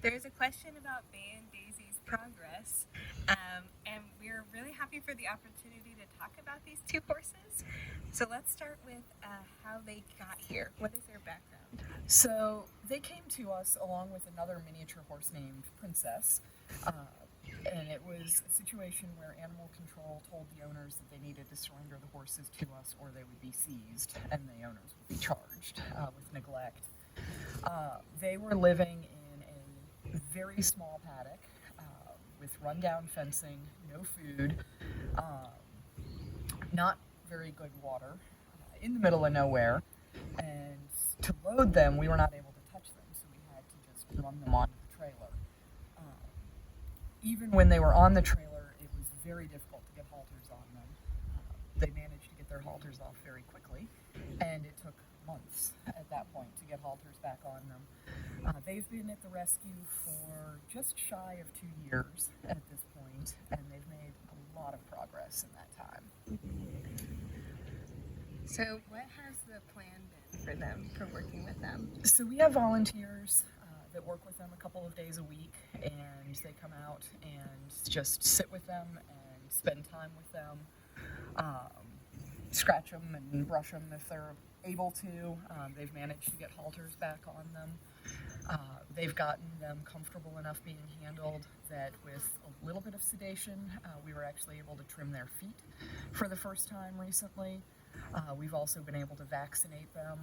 There's a question about Bay and Daisy's progress, and we're really happy for the opportunity to talk about these two horses. So let's start with how they got here. What is their background? So they came to us along with another miniature horse named Princess, and it was a situation where animal control told the owners that they needed to surrender the horses to us or they would be seized and the owners would be charged with neglect. They were living in a very small paddock with rundown fencing, no food, not very good water, in the middle of nowhere. And to load them, we were not able to touch them, so we had to just run them onto the trailer. Even when they were on the trailer, it was very difficult to get halters on them. They managed to get their halters off very quickly, and it took months at that point to get halters back on them. They've been at the rescue for just shy of 2 years at this point, and they've made a lot of progress in that time. So what has the plan been for them, for working with them? So we have volunteers that work with them a couple of days a week, and they come out and just sit with them and spend time with them, scratch them and brush them if they're able to. They've managed to get halters back on them. They've gotten them comfortable enough being handled that with a little bit of sedation, we were actually able to trim their feet for the first time recently. We've also been able to vaccinate them.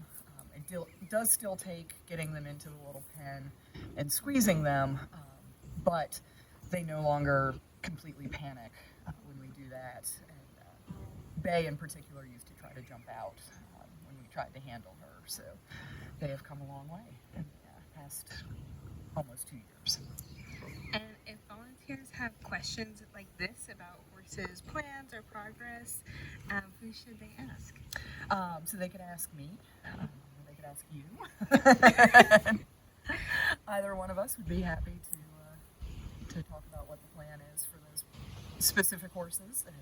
It does still take getting them into the little pen and squeezing them, but they no longer completely panic when we do that. And Bay in particular used to try to jump out when we tried to handle her, so they have come a long way in the past almost 2 years. And if volunteers have questions like this about horses' plans or progress, who should they ask? So they could ask me, or they could ask you. Either one of us would be happy to talk about what the plan is for those specific horses and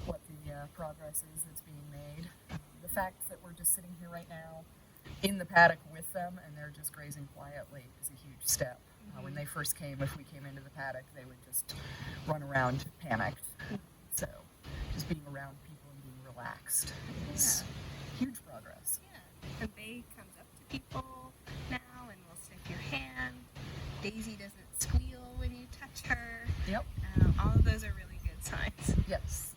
what the progress is that's being made. The fact that we're just sitting here right now in the paddock with them and they're just grazing quietly is a huge step. When they first came, if we came into the paddock, they would just run around panicked. So just being around people and being relaxed is huge progress. Yeah. And Bay comes up to people now and will sniff your hand. Daisy doesn't squeal when you touch her. Yep. All of those are really good signs. Yes.